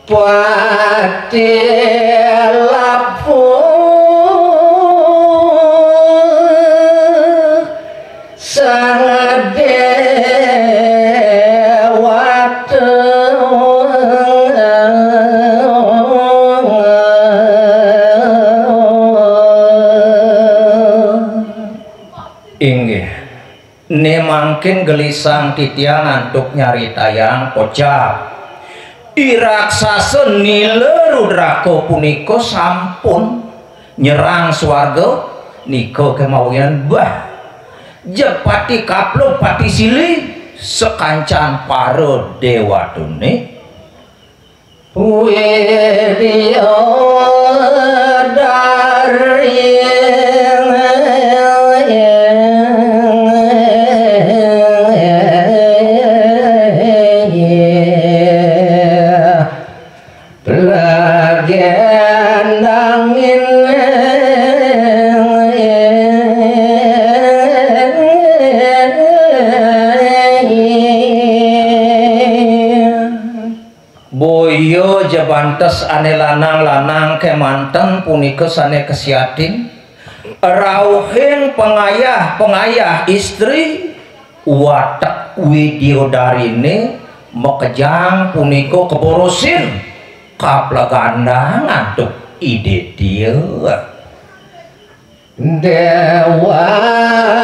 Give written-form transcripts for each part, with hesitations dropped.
pati lapu sang dewata inggih ne mangkin gelisang titiang antuk nyari tayang pocap iraksasa nila rudraka punika sampun nyerang swarga nika kemawian bah jepati kaplung pati silih sekancan para dewatune wirya dari boyo jabantes ane lanang-lanang kemanten punika sane kesiatin rauhin pengayah istri watak widyodarine mekejang punika keborosin kaplagandang antuk ide dia dewatane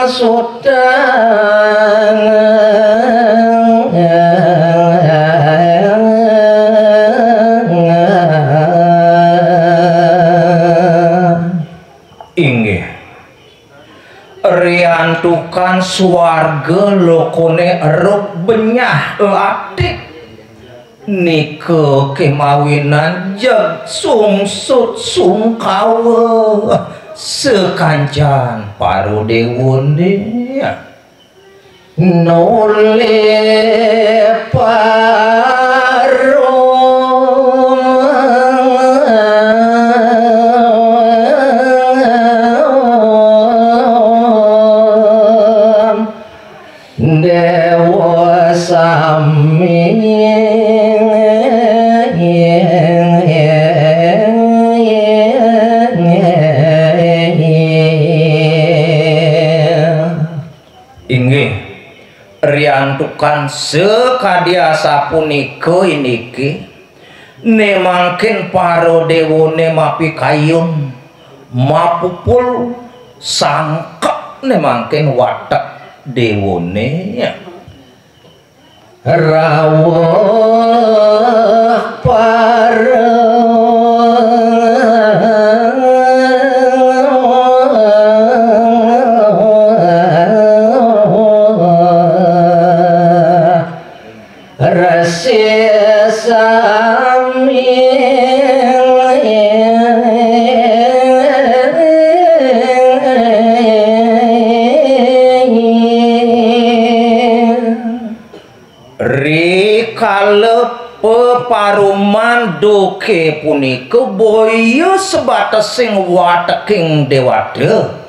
sudang inggih riantukan swarga lokone eruk benyah latik nika kemawinan jeg sungsut sungkawa sekancan paro dewone nole paro dewa sami inggih riantukan sekadiasa punika iniki ne mangkin para dewone mapi kayun mapupul sangkep ne mangkin watak dewone rawuh para peparuman doke punika boyo sebatas sing wateking dewata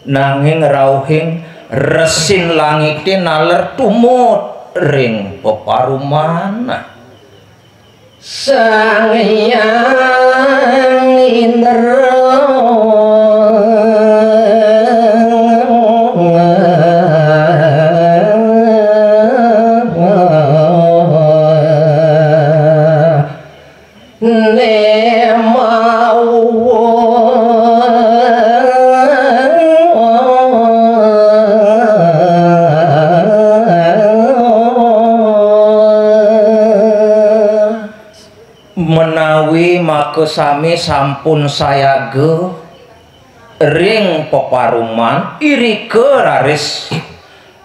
nanging rauhing resin langitin naler tumut ring peparuman sang hyang indra menawi maka sami sampun sayage ring peparuman irike raris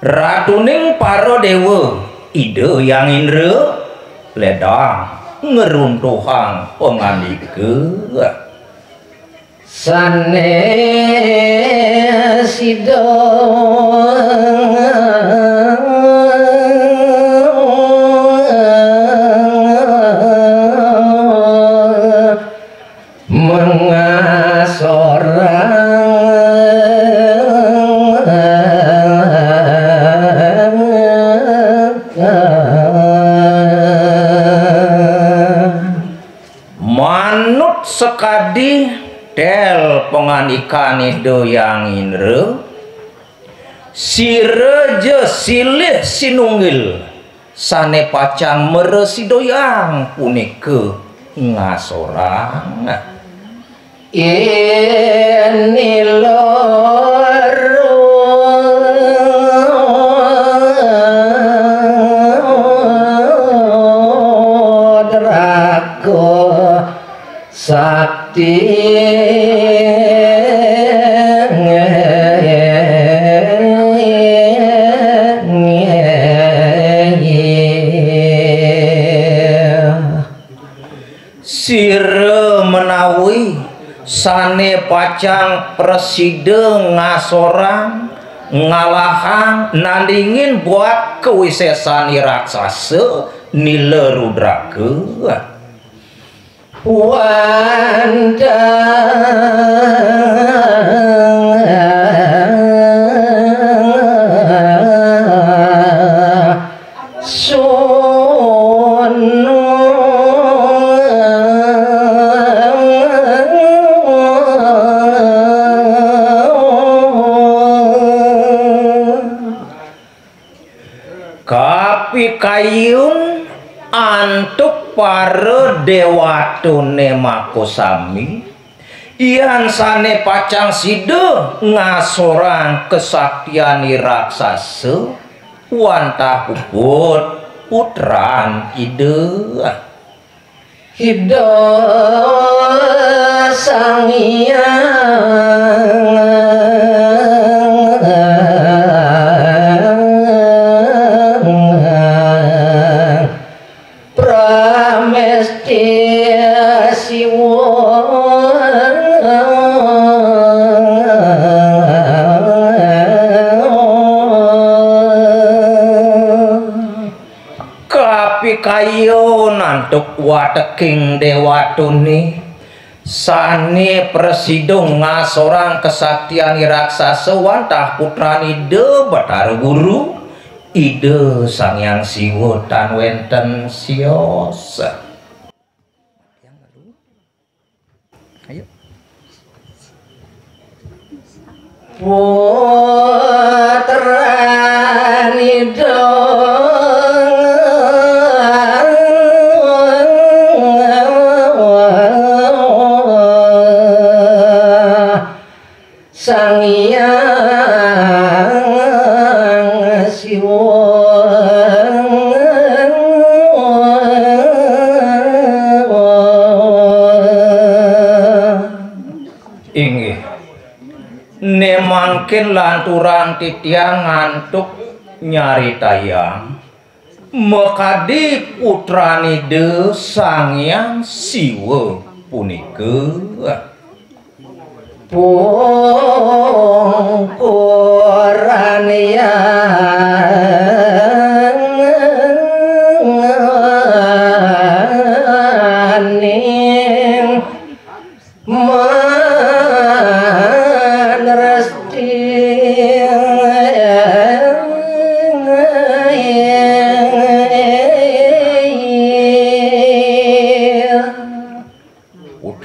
ratuning para dewa ide yang indra ledang ngeruntuhan pengandika sanesida sekadi del penganikane doyang indre sireje silih sinunggil sane pacang meresi doyang punika ngasorang ini sakti sire menawi sane pacang presiden ngasorang ngalahan nandingin buat kewisesan raksasa nila rudrake wanda kapi kayun antuk para dewatune makosami ian sane pacang sida ngasorang kesaktiani raksasa wantah puput putran ide ida sang kayo nantuk wateking dewatune sane presidung ngasorang kesaktian raksasa wantah putrani de Bathara Guru ide Sang Hyang Siwa tan wenten sios. Ayo putrani de Sang Hyang Siwa inggih nemangkin lanturan titiang ngantuk nyari tayang mekadi putrani de Sang Hyang Siwa punika pungkuran yaning manresti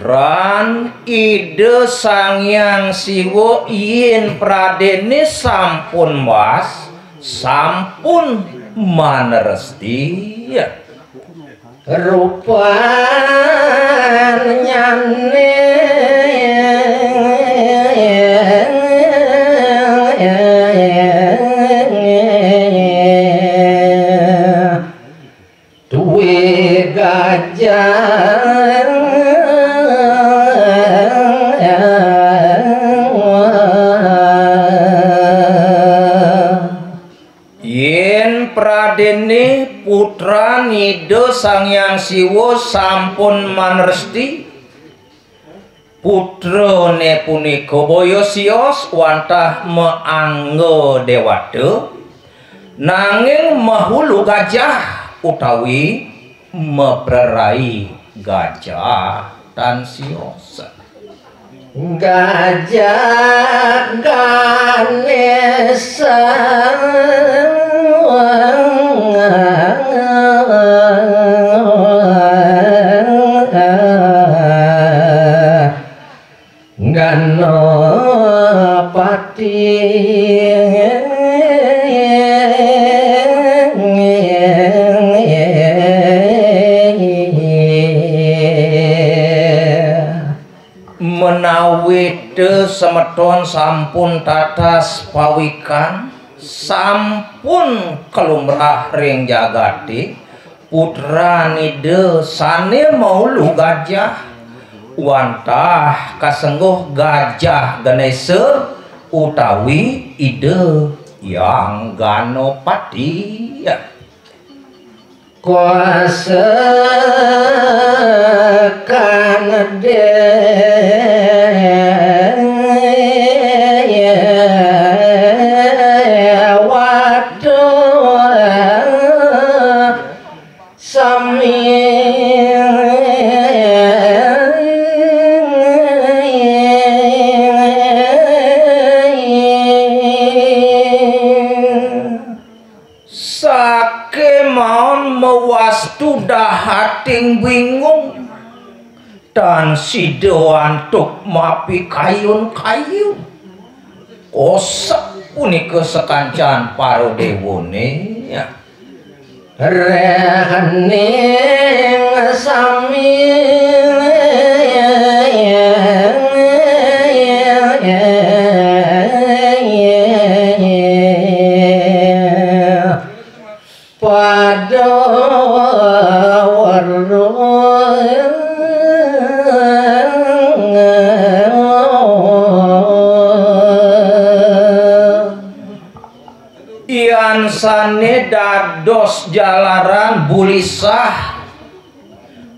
putran ide Sang Hyang Siwa yen pradene sampun was sampun maneresti rupanyane duwe gajah pradene putra nida Sang Hyang Siwa sampun manresti putrane punika baya sios wantah meangga dewata nanging mahulu gajah utawi meprerai gajah tan sios gajah Ganesha menawi teu semeton sampun tatas pawikan sampun kelumrah ring jagati putra nide sane maulu gajah wantah kasengguh gajah ganese utawi ide yang ganopati ya. Kuasa kanade hating bingung dan sidoantuk mapi kayun-kayun kosak punika sekancan para dewone ya. Rehaning sami pada ian sane dados jalaran bulisah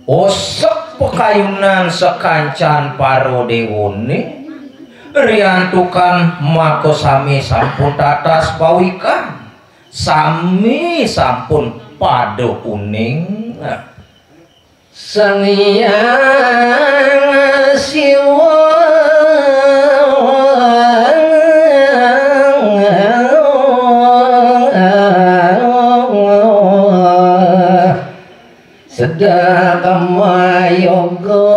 osek pekayunan sekancan paro dewone riantukan mako sami sampun tatas pawikan sami sampun pado kuning Sang Hyang Siwa sedaka yoga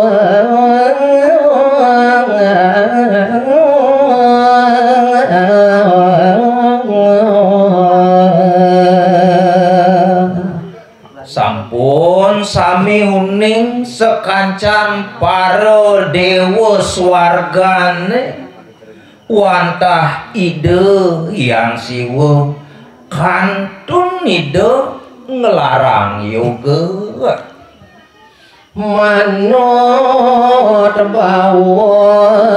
sampun sami uning sekancan para dewa swargane wantah ide yang siwa kantun ide ngelarang yoga manut bawang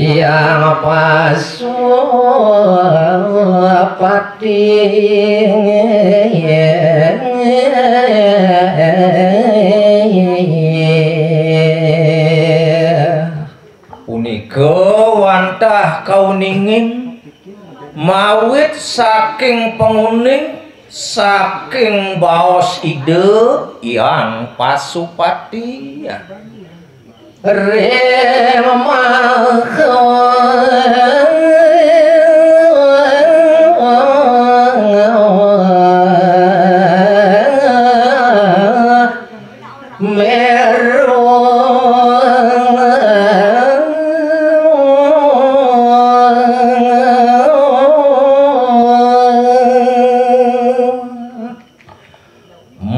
yang pasupati punika wantah kauningin mawit saking penguning saking baos ide yang pasupati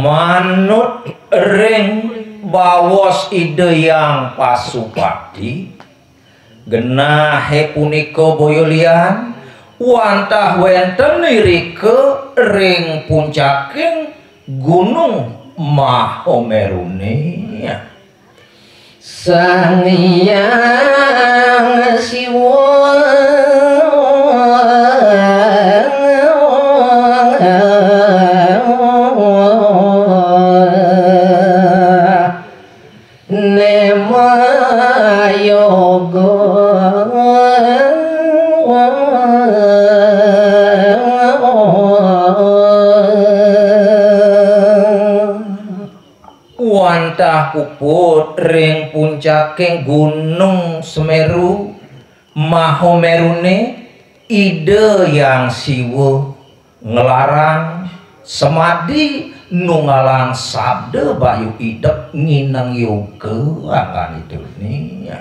manut ring bawos ide yang pasupati genahe punika boyolian wantah wenten nirike ring puncaking gunung Mahamerune Sang Hyang Siwa wantah puput ring puncaking gunung Semeru Mahamerune ide yang siwa ngelarang semadi nungalang sabda bayu idep nginang yoga akan itu nih ya.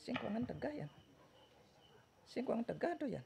Singkongan tegah ya. Singkong tegah tuh ya.